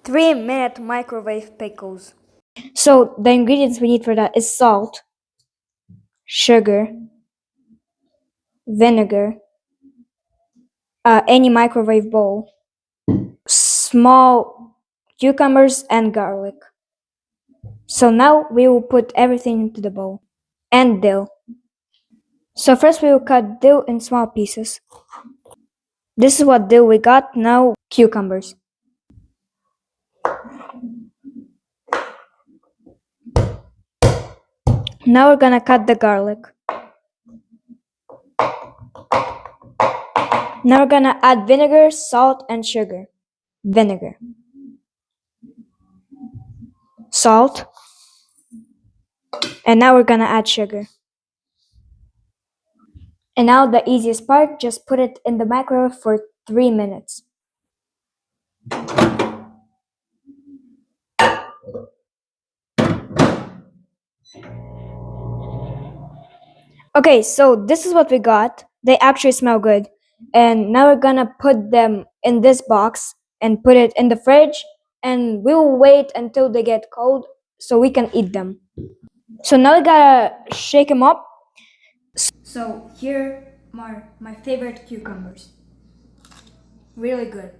3-minute microwave pickles. So the ingredients we need for that is salt, sugar, vinegar, any microwave bowl, small cucumbers, and garlic. So now we will put everything into the bowl. And dill. So first we will cut dill in small pieces. This is what dill we got. Now cucumbers. Now we're gonna cut the garlic. Now we're gonna add vinegar, salt, and sugar. Vinegar. Salt. And now we're gonna add sugar. And now the easiest part, just put it in the microwave for 3 minutes. Okay, so this is what we got. They actually smell good. And now we're gonna put them in this box and put it in the fridge, and we'll wait until they get cold so we can eat them. So now we gotta shake them up. So here are my favorite cucumbers. Really good.